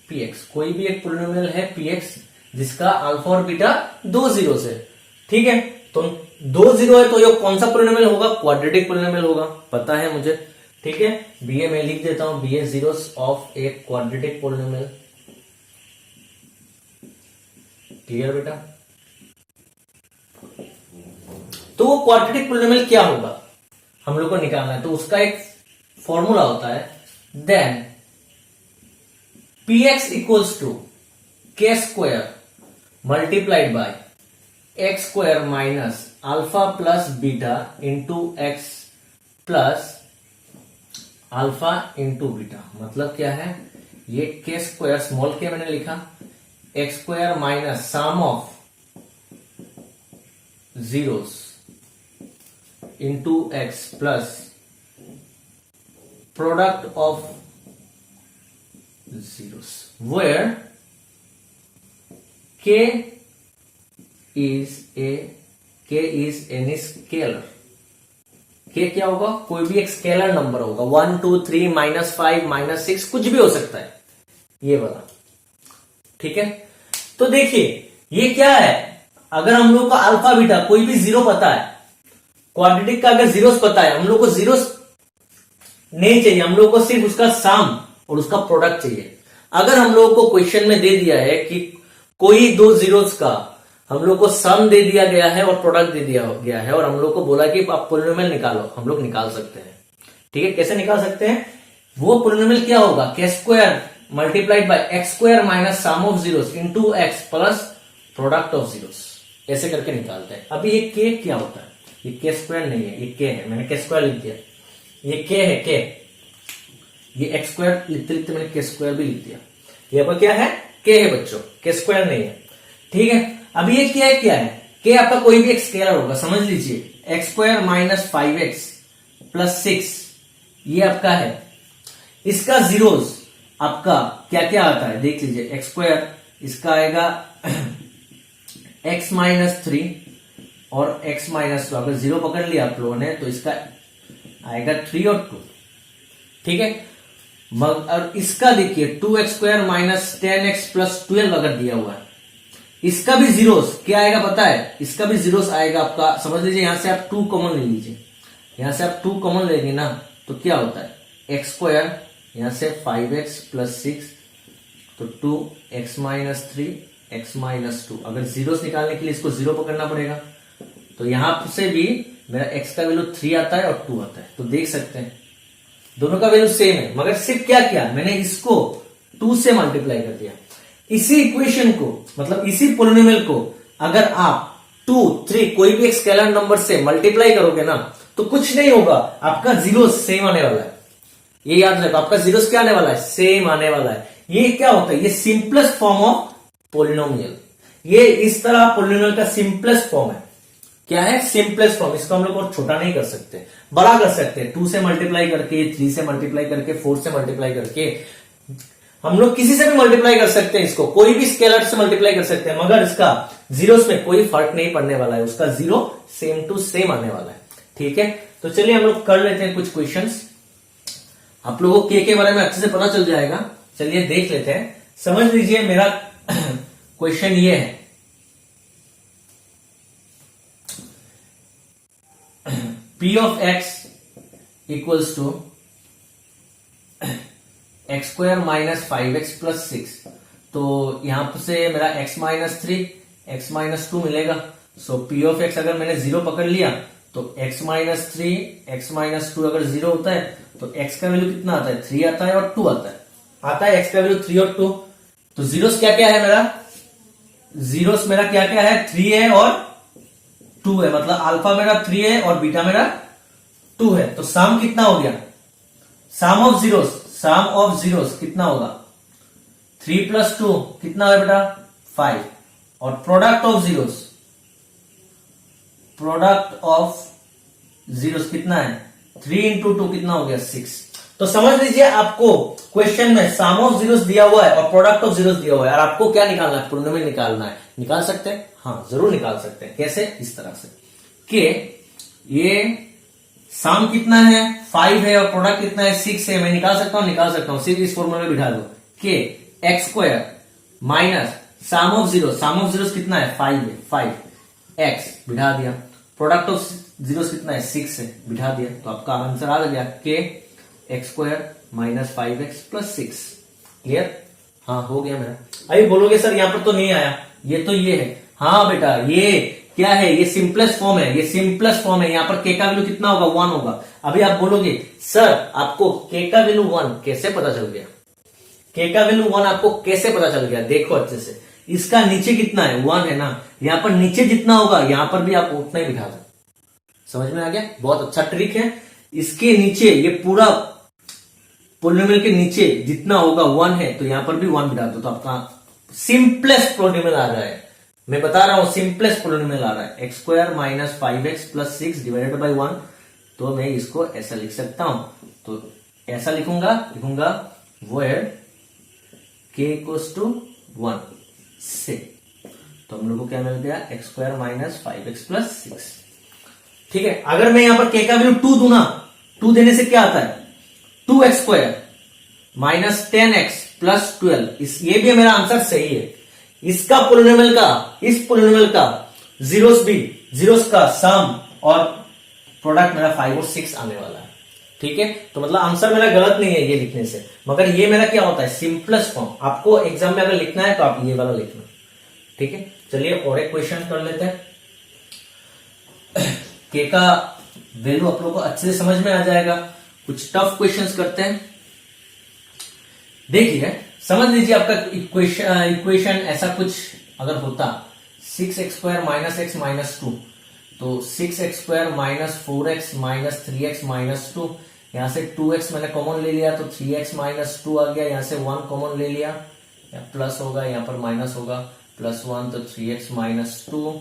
px। कोई भी एक पोलिनोमियल है px जिसका अल्फा और बीटा दो जीरोस है, ठीक है। तो दो जीरो है तो ये कौन सा पोलिनोमियल होगा? क्वाड्रेटिक पोलिनोमियल होगा, पता है मुझे, ठीक है। बी ए मैं लिख देता हूं, be a zeros of a quadratic polynomial. Clear बेटा? तो वो क्वाड्रेटिक पॉलिनोमियल क्या होगा हम लोग को निकालना है, तो उसका एक फॉर्मूला होता है, देन px इक्वल्स टू के square multiplied by x square minus alpha plus beta into x plus alpha into beta. मतलब क्या है, ये के स्क्वायर स्मॉल के मैंने लिखा, x square minus sum of zeros into x plus product of zeros where k is any scalar। k क्या होगा? कोई भी एक स्केलर नंबर होगा, 1 2 3 -5 -6 कुछ भी हो सकता है ये वाला, ठीक है। तो देखिए ये क्या है, अगर हम लोग का अल्फा बीटा कोई भी जीरो पता है, क्वाड्रेटिक का अगर जीरोस पता है, हम लोग को जीरोस नहीं चाहिए, हम लोग को सिर्फ उसका सम और उसका प्रोडक्ट चाहिए। अगर हम लोग को क्वेश्चन में दे दिया है कि कोई दो जीरोस का हम लोग को सम दे दिया गया है और प्रोडक्ट दे दिया गया है, और हम लोग को बोला कि आप पॉलिनोमियल निकालो, हम लोग निकाल सकते हैं, ठीक है। कैसे निकाल सकते हैं? वो पॉलिनोमियल क्या होगा, के square multiplied by x square minus sum of zeros into x plus product of zeros, ऐसे करके निकालते हैं। अभी ये के क्या होता है? ये के स्क्वायर नहीं है, ये के है, मैंने के स्क्वायर लिख दिया, ये के है, के ये एक्स स्क्वायर लिखते लिखते मैंने के स्क्वायर भी लिख दिया। ये पर क्या है? के है बच्चों, के स्क्वायर नहीं है, ठीक है। अभी ये क्या है? के आपका कोई भी एक स्केलर होगा, समझ लीजिए x square minus 5x plus 6 ये आपका है। इसका जीरोस आपका क्या क्या आता है देख लीजिए, एक्स स्क्वायर इसका आएगा x माइनस 3 और x माइनस 2, अगर जीरो पकड़ लिया आप लोगों ने तो इसका आएगा 3 और 2, ठीक है। और इसका देखिए 2x square minus 10x plus 12 अगर दिया हुआ है, इसका भी जीरोस क्या आएगा पता है? इसका भी जीरोस आएगा आपका, समझ लीजिए यहां से आप 2 कॉमन ले लीजिए, यहां से आप 2 कॉमन लेंगे ना तो क्या होता है, एक्स स्क्वायर यहां से 5x प्लस 6 तो 2x माइनस 3 x माइनस 2। अगर जीरोस निकालने के लिए इसको जीरो पकड़ना पड़ेगा, तो यहां से भी मेरा x का वैल्यू 3 आता है और 2 आता है, तो देख सकते हैं दोनों का वैल्यू सेम है, मगर सिर्फ क्या किया मैंने, इसको 2 से मल्टीप्लाई कर दिया। इसी इक्वेशन को, मतलब इसी पॉलिनोमियल को अगर आप 2 3 कोई भी एक स्केलर नंबर से मल्टीप्लाई करोगे ना तो कुछ नहीं होगा, आपका जीरोस सेम आने वाला है। ये याद रखो, आपका जीरोस क्या आने वाला है? सेम आने वाला है। ये क्या होता है? ये सिंपलेस्ट फॉर्म ऑफ पॉलिनोमियल, ये इस तरह पॉलिनोमियल का सिंपलेस्ट फॉर्म है। क्या है? Simplest form. इसको हम लोग और छोटा नहीं कर सकते, बड़ा कर सकते हैं, 2 से मल्टीप्लाई करके, 3 से मल्टीप्लाई करके, 4 से मल्टीप्लाई करके, हम लोग किसी से भी मल्टीप्लाई कर सकते हैं, इसको कोई भी स्केलर से मल्टीप्लाई कर सकते हैं, मगर इसका जीरोस में कोई फर्क नहीं पड़ने वाला है, उसका जीरो सेम टू सेम आने वाला है, ठीक है। तो चलिए हम लोग कर लेते हैं कुछ क्वेश्चंस, आप लोगों को के बारे में अच्छे से पता चल जाएगा। चलिए देख लेते हैं, समझ लीजिए मेरा क्वेश्चन ये है, P of x equals to X square minus 5x plus 6। तो यहां से मेरा x माइनस 3 x माइनस 2 मिलेगा। सो P ऑफ x अगर मैंने 0 पकड़ लिया तो x माइनस 3 x माइनस 2 अगर 0 होता है तो x का वैल्यू कितना आता है, 3 आता है और 2 आता है x का वैल्यू 3 और 2। तो जीरोस क्या क्या है मेरा, जीरोस मेरा क्या क्या है, 3 है और 2 है, मतलब अल्फा मेरा 3 है और बीटा मेरा 2 है। तो सम कितना हो गया, सम ऑफ जीरोस कितना होगा, 3 प्लस 2 कितना है बेटा 5, और प्रोडक्ट ऑफ जीरोस कितना है, 3 इंटू 2 कितना हो गया 6। तो समझ लीजिए आपको क्वेश्चन में सम ऑफ जीरोस दिया हुआ है और प्रोडक्ट ऑफ जीरोस दिया हुआ है, और आपको क्या निकालना है, पॉलिनोमियल निकालना है। निकाल सकते हैं, हाँ जरूर निकाल सकते हैं। कैसे, इस तरह से कि ये सम कितना है 5 है और प्रोडक्ट कितना है 6 है, मैं निकाल सकता हूं सिर्फ इस फॉर्मूले में बिठा दो कि x square minus sum of zeros कितना है 5 है, 5 एक्स बिठा दिया, प्रोडक्ट ऑफ जीरोस कितना है 6 है, बिठा दिया। तो आपका आंसर आ गया कि x square minus 5x plus 6। Clear, हाँ हो गया मेरा। अभी बोलोगे सर यहाँ पर तो नहीं आया, ये है। हाँ बेटा ये क्या है, ये सिंपलेस्ट फॉर्म है, यहाँ पर के का वैल्यू कितना होगा 1 होगा। अभी आप बोलोगे सर आपको के का वैल्यू 1 कैसे पता चल गया, के का वैल्यू 1 आपको कैसे पता चल गया, देखो अच्छे से, इसका नीचे कितना है 1 है ना, यहाँ पर नीचे जितना होगा यहाँ पर भी आप उतना ही बिठा दो। समझ में आ गया, बहुत अच्छा ट्रिक है। इसके नीचे ये पूरा पॉलिनोमियल के नीचे जितना होगा 1 है तो यहां पर भी 1 बिठा दो, तो आपका सिंपलेस्ट पॉलिनोमियल आ रहा है। मैं बता रहा हूं सिंपलेस्ट पॉलिनोमियल आ रहा है, x square minus 5x plus 6 divided by 1। तो मैं इसको ऐसा लिख सकता हूं, तो ऐसा लिखूंगा वेयर k इक्वल्स टू 1 से, तो हम लोग को क्या मिल गया, x square minus 5x plus 6। ठीक है, अगर मैं यहां पर k का वैल्यू 2 दूं ना, 2 देने से क्या आता है 2x square minus 10x plus 12। ये भी मेरा आंसर सही है। इसका इस पोलिनोमियल का जीरोस का सम और प्रोडक्ट मेरा 5 और 6 आने वाला है। ठीक है, तो मतलब आंसर मेरा गलत नहीं है ये लिखने से, मगर ये मेरा क्या होता है सिंपलेस्ट फॉर्म। आपको एग्जाम में अगर लिखना है तो आप ये वाला लिखना। ठीक है, चलिए और एक क्वेश्चन कर लेते हैं। के का वैल्यू आप लोगों को अच्छे से समझ में आ जाएगा। कुछ टफ क्वेश्चंस करते हैं। देखिए समझ लीजिए आपका इक्वेशन ऐसा कुछ अगर होता 6x square minus x minus 2, तो 6x square minus 4x minus 3x minus 2, यहां से 2x मैंने कॉमन ले लिया तो 3x माइनस 2 आ गया, यहां से 1 कॉमन ले लिया, प्लस होगा, यहां पर माइनस होगा, प्लस 1 तो 3x माइनस 2,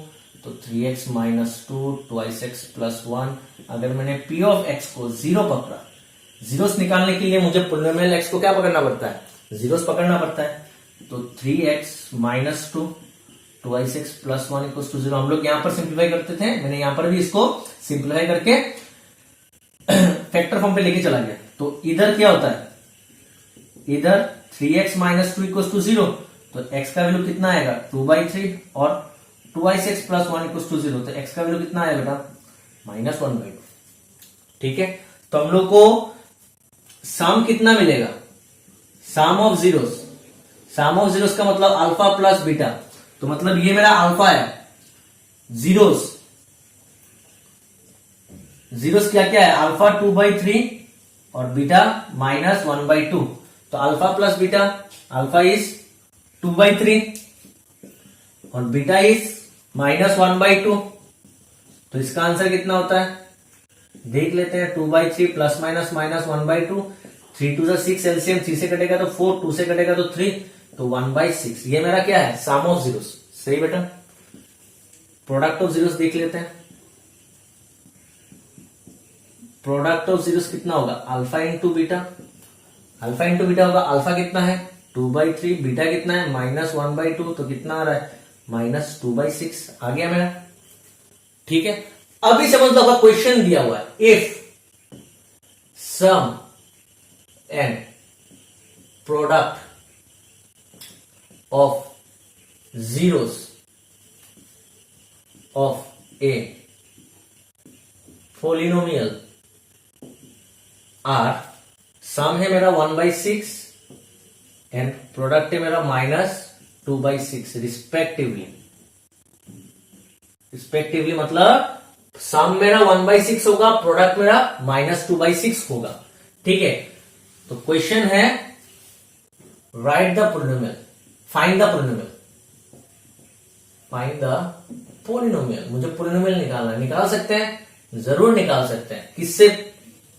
तो 3x minus 2 twice x plus 1। अगर मैंने p ऑफ x को 0 पकड़ा, जीरोस निकालने के लिए मुझे पॉलिनोमियल x को क्या पकड़ना पड़ता है, जीरोस पकड़ना पड़ता है। तो 3x minus 2 twice x plus 1 equals to 0। हम लोग यहां पर सिंप्लीफाई करते थे, मैंने यहां पर भी इसको सिंप्लीफाई करके फैक्टर फॉर्म पे लेके चला गया। तो इधर क्या होता है, इधर 3x माइनस 2 इक्वल्स टू 0, तो x का वैल्यू कितना आएगा 2/3 और twice x plus 1 equals to 0, तो x का वैल्यू कितना आएगा बेटा माइनस 1/2। ठीक है, तो हम लोग को सम कितना मिलेगा, सम ऑफ जीरोस का मतलब अल्फा प्लस बीटा, तो मतलब ये मेरा अल्फा है, जीरोस क्या क्या है, अल्फा 2/3 और बीटा माइनस 1/2। तो alpha plus beta, alpha is 2/3 और बीटा इज माइनस 1/2। तो इसका आंसर कितना होता है देख लेते हैं, 2/3 प्लस माइनस माइनस 1/2, 3 2 6 एलसीएम, 3 से कटेगा तो 4, 2 से कटेगा तो 3, तो 1/6। ये मेरा क्या है सम ऑफ जीरोस। सही बेटा, प्रोडक्ट ऑफ जीरोस देख लेते हैं। प्रोडक्ट ऑफ जीरोस कितना होगा, अल्फा इंटू बीटा होगा। अल्फा कितना है 2/3, बीटा कितना है माइनस 1/2, तो कितना आ रहा है माइनस 2/6 आ गया मेरा। ठीक है, अभी समझ लो आपका क्वेश्चन दिया हुआ है, if sum and product of zeros of a polynomial are, sum है मेरा 1/6 एंड प्रोडक्ट है मेरा -2/6 रिस्पेक्टिवली। रिस्पेक्टिवली मतलब सम मेरा 1/6 होगा, प्रोडक्ट मेरा -2/6 होगा। ठीक है, तो क्वेश्चन है right the polynomial, find the polynomial, find the polynomial. मुझे पोलिनोमियल निकालना है, निकाल सकते हैं, जरूर निकाल सकते हैं। किससे?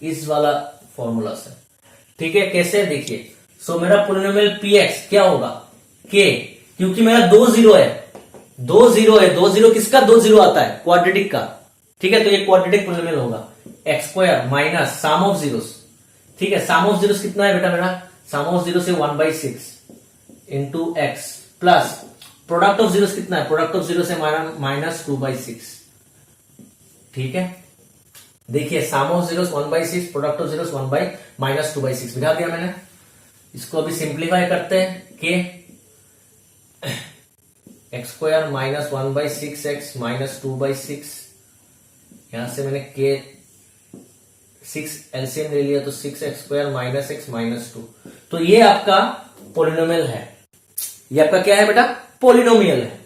इस वाला फॉर्मूला से। ठीक है, कैसे? देखिए, सो मेरा पोलिनोमियल px क्या होगा? k, क्योंकि मेरा 2 जीरो है, 2 जीरो है, 2 जीरो किसका? 2 जीरो आता है क्वाड्रेटिक का। ठीक है, तो ये क्वाड्रेटिक पोलिनोमियल होगा x² minus sum of zeros. ठीक है, सम ऑफ जीरोस कितना है बेटा मेरा? सम ऑफ जीरो से 1/6 into x plus product of zeros कितना है? प्रोडक्ट ऑफ जीरो से -2/6। ठीक है, देखिए sum of zeros 1/6, product of zeros -2/6 बिठा दिया मैंने। इसको अभी सिंप्लीफाई करते हैं। के x² माइनस 1/6x माइनस 2/6, यहां से मैंने के 6 एलसीएम ले लिया तो 6x² माइनस x माइनस 2। तो ये आपका पोलिनोमियल है, ये आपका क्या है बेटा? पोलिनोमियल है।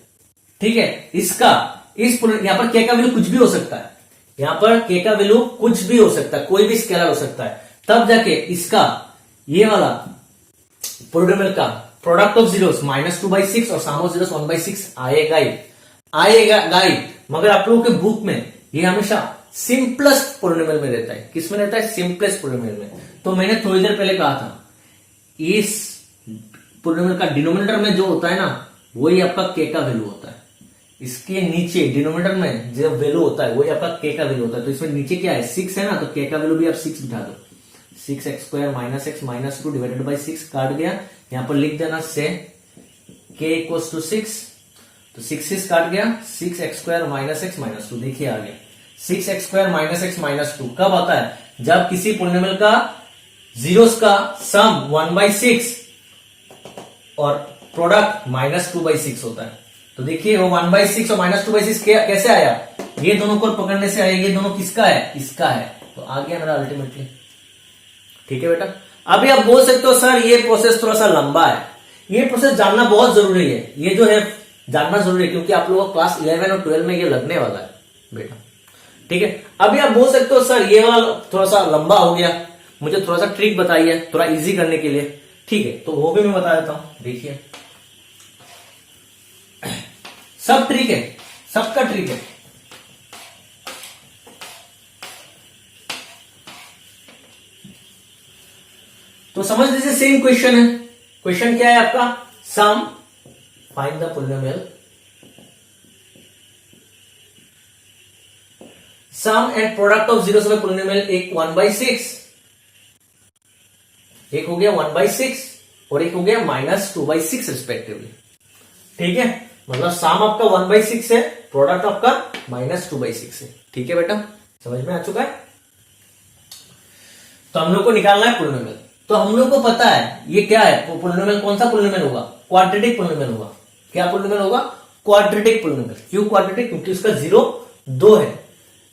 ठीक है, इसका यहां पर के का वैल्यू कुछ भी हो सकता है, यहां पर के का वैल्यू कुछ भी हो सकता है, कोई भी स्केलर हो सकता है। तब जाके इसका ये वाला पोलिनोमियल का प्रोडक्ट ऑफ जीरोस -2/6 और सम ऑफ जीरोस 1/6 आएगा ही, आएगा ही। मगर आप लोगों के बुक में ये हमेशा सिंपलेस्ट पोलिनोमियल में रहता है। किस में रहता है? सिंपलेस्ट पोलिनोमियल में। तो मैंने थोड़ी देर पहले कहा था, इस पोलिनोमियल का डिनोमिनेटर में जो होता है ना, वही आपका के का वैल्यू होता है। इसके नीचे डिनोमिनेटर में जो वैल्यू होता है वही आपका के का वैल्यू होता है। तो इसमें नीचे क्या है? 6 है ना, तो के का वैल्यू भी आप 6 बिठा दो। 6x² minus x minus 2 divided by 6 काट गया, यहां पर लिख देना से k इक्वल्स टू 6, तो 6 काट गया, 6x² माइनस x माइनस 2। देखिए आगे 6x² माइनस x माइनस 2 कब आता है? जब किसी पोलिनोमियल का जीरोस का सम 1/6 और प्रोडक्ट -2/6 होता है। तो देखिए वो 1/6 और -2/6 कैसे आया? ये दोनों को पकड़ने से आया। ये दोनों किसका है? इसका है। तो आ गया मेरा अल्टीमेटली। ठीक है बेटा, अभी आप बोल सकते हो सर ये प्रोसेस थोड़ा सा लंबा है। ये प्रोसेस जानना बहुत जरूरी है, ये जो है जानना जरूरी है, क्योंकि आप लोगों को क्लास 11 और 12 में ये लगने वाला है बेटा। ठीक है, अभी आप बोल सकते हो सर ये वाला थोड़ा सा लंबा हो गया, मुझे थोड़ा सा ट्रिक बताइए थोड़ा इजी करने के लिए। ठीक है, तो वो भी मैं बता देता हूं। देखिए सब ट्रिक है, सबका ट्रिक है। तो समझ लीजिए सेम क्वेश्चन है। क्वेश्चन क्या है आपका? Sum, find the polynomial, sum and product of zeros of polynomial. एक 1/6, एक हो गया 1/6 और एक हो गया -2/6 रिस्पेक्टिवली। ठीक है, मतलब सम आपका 1/6 है, प्रोडक्ट आपका -2/6 है। ठीक है बेटा, समझ में आ चुका है? तो हम लोग को निकालना है पोलिनोमियल। तो हम लोग को पता है ये क्या है पोलिनोमियल, कौन सा पोलिनोमियल होगा? क्वाड्रेटिक पोलिनोमियल होगा। क्या पोलिनोमियल होगा? Quadratic polynomial. क्यों क्वाड्रेटिक? क्योंकि उसका जीरो 2 है,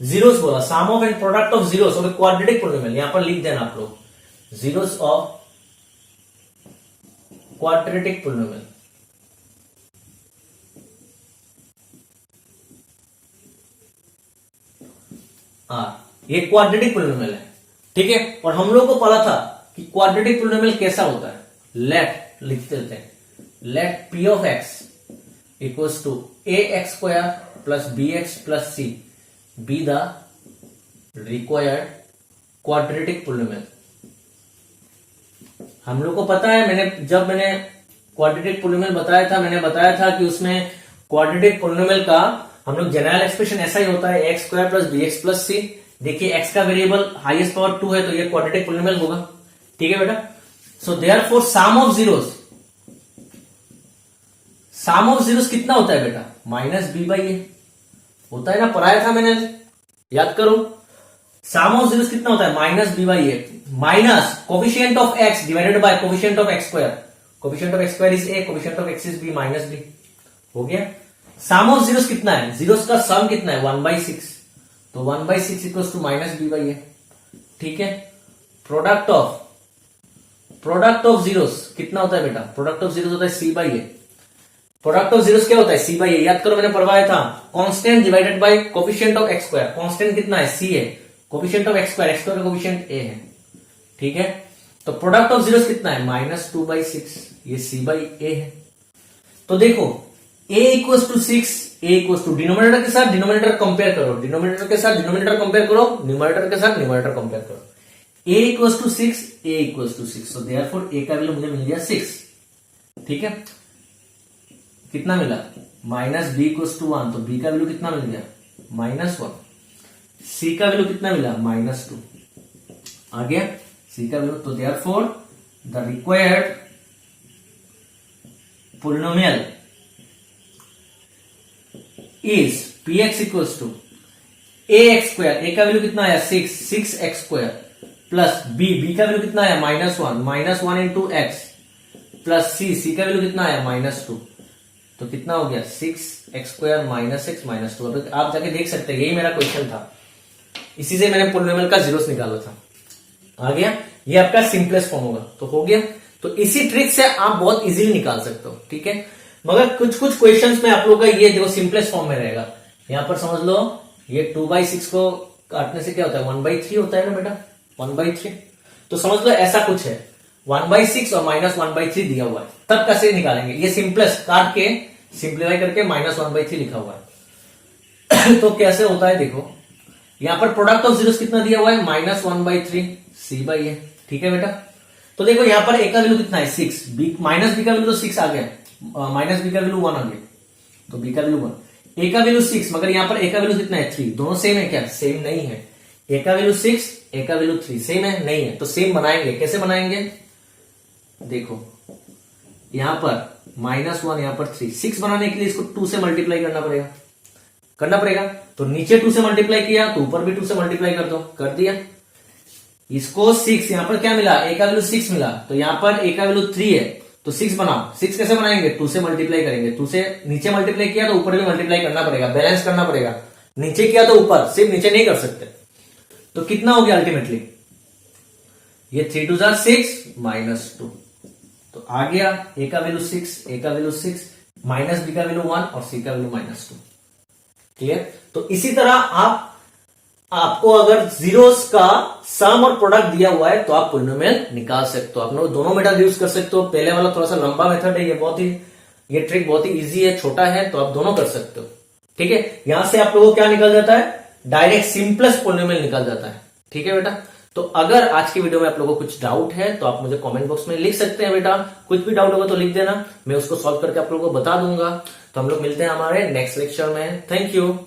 जीरोस बोला, sum of and product of zeros of quadratic polynomial. यहां पर लिख देना आप लोग, जीरोस ऑफ क्वाड्रेटिक पोलिनोमियल। ये क्वाड्रेटिक पोलिनोमियल है। ठीक है, और हम लोग को पता था कि क्वाड्रेटिक पोलिनोमियल कैसा होता है। लेट लिख देते हैं, let p of x equals to ax² plus bx plus c be the required quadratic polynomial. हम लोग को पता है, जब मैंने क्वाड्रेटिक पोलिनोमियल बताया था, मैंने बताया था कि उसमें क्वाड्रेटिक पोलिनोमियल का हम लोग जनरल एक्सप्रेशन ऐसा ही होता है, x² plus bx plus c। देखिए x का वेरिएबल हाईएस्ट पावर 2 है, तो ये क्वाड्रेटिक पोलिनोमियल होगा। ठीक है बेटा, so therefore sum of zeros, sum of zeros कितना होता है बेटा? -b/a होता है ना, पढ़ाया था मैंने, याद करो। सम ऑफ जीरोस कितना होता है? -b/a minus coefficient of x divided by coefficient of x²। Coefficient of x square is A, coefficient of X is B minus B. हो गया। सम ऑफ जीरोस कितना है, जीरोस का सम कितना है 1/6, तो 1/6 equals to minus B by a. ठीक है। प्रोडक्ट ऑफ जीरोस कितना होता है बेटा, प्रोडक्ट ऑफ जीरोस होता है c by a. Product of zeros क्या होता है, सी बाई ए। याद करो मैंने पढ़वाया था, constant divided by coefficient of x square. Constant कितना है, सी है, कोफिशिएंट ऑफ एक्स स्क्वायर का कोफिशिएंट ए है। ठीक है। तो प्रोडक्ट ऑफ जीरोस कितना है -2/6, ये सी बाई ए है। तो देखो a equals to 6, a equals to denominator के साथ डिनोमिनेटर कंपेयर करो, डिनोमिनेटर के साथ डिनोमिनेटर कंपेयर करो, न्यूमरेटर के साथ न्यूमरेटर कंपेयर करो। a equals to 6, a equals to 6, so therefore a का वैल्यू मुझे मिल गया 6। ठीक है। कितना मिला, माइनस b इक्वल्स टू 1, तो b का वैल्यू कितना मिल गया -1। c का वैल्यू कितना मिला -2 आ गया c का वैल्यू। तो therefore the required polynomial is px equals to ax square, a का वैल्यू कितना आया 6x स्क्वायर प्लस b का वैल्यू कितना आया -1 इंटू x प्लस c का वैल्यू कितना आया -2, तो कितना हो गया 6x स्क्वायर -6 -2। अब आप जाके देख सकते हैं, यही मेरा क्वेश्चन था, इसी से मैंने पोलिनोमियल का जीरोस निकाला था। आ गया, ये आपका सिंपलेस्ट फॉर्म होगा। तो हो गया। तो इसी ट्रिक से आप बहुत इजीली निकाल सकते हो। ठीक है। मगर कुछ क्वेश्चंस में आप लोग का ये देखो सिंपलेस्ट फॉर्म में रहेगा। यहां पर समझ लो ये 2/6 को काटने से क्या होता है 1/3 होता है ना बेटा, 1/3। तो समझ लो ऐसा कुछ है 1/6 और -1/3 दिया हुआ है, तब कैसे निकालेंगे, ये सिंपलेस्ट काट के सिंप्लीफाई करके -1/3 लिखा हुआ है। तो कैसे होता है देखो, यहां पर प्रोडक्ट ऑफ जीरोस कितना दिया हुआ है -1/3 सी बाई ए। ठीक है बेटा। तो देखो यहां पर ए का वैल्यू कितना है 6, माइनस बी का वैल्यू तो 6 आ गया, माइनस बी का वैल्यू 1 आ गया, तो बी का वैल्यू 1, ए का वैल्यू 6, मगर यहां पर ए का वैल्यू कितना है 3, दोनों सेम है क्या, सेम नहीं है। ए का वैल्यू 6, ए का वैल्यू 3, सेम है नहीं है, तो सेम बनाएंगे। कैसे बनाएंगे देखो, यहां पर -1 यहां पर 3, 6 बनाने के लिए इसको 2 से मल्टीप्लाई करना पड़ेगा। तो नीचे 2 से मल्टीप्लाई किया तो ऊपर भी 2 से मल्टीप्लाई कर दो, कर दिया। इसको 6, यहां पर क्या मिला, ए का वैल्यू 6 मिला, तो यहां पर ए का वैल्यू 3 है, तो 6 बनाओ। 6 कैसे बनाएंगे, 2 से मल्टीप्लाई करेंगे, 2 से नीचे मल्टीप्लाई किया तो ऊपर भी मल्टीप्लाई करना पड़ेगा, बैलेंस करना पड़ेगा। नीचे किया तो ऊपर, सिर्फ नीचे नहीं कर सकते। तो कितना हो गया अल्टीमेटली, ये 3 2 6 -2, तो आ गया ए का वैल्यू 6, ए का वैल्यू 6, माइनस बी का वैल्यू 1 और सी का वैल्यू -2। क्लियर। तो इसी तरह आपको अगर जीरोस का सम और प्रोडक्ट दिया हुआ है तो आप पॉलिनोमियल निकाल सकते हो। आप लोग दोनों मेथड यूज कर सकते हो। पहले वाला थोड़ा सा लंबा मेथड है, ये ट्रिक बहुत ही इजी है, छोटा है, तो आप दोनों कर सकते हो। ठीक है। यहां से आप लोगों को क्या निकल जाता है, डायरेक्ट सिंपलेस्ट पॉलिनोमियल निकल जाता है। ठीक है बेटा। तो अगर आज की वीडियो में आप लोगों को कुछ डाउट है तो आप मुझे कमेंट बॉक्स में लिख सकते हैं बेटा, कुछ भी डाउट होगा तो लिख देना, मैं उसको सॉल्व करके आप लोगों को बता दूंगा। तो हम लोग मिलते हैं हमारे नेक्स्ट लेक्चर में। Thank you.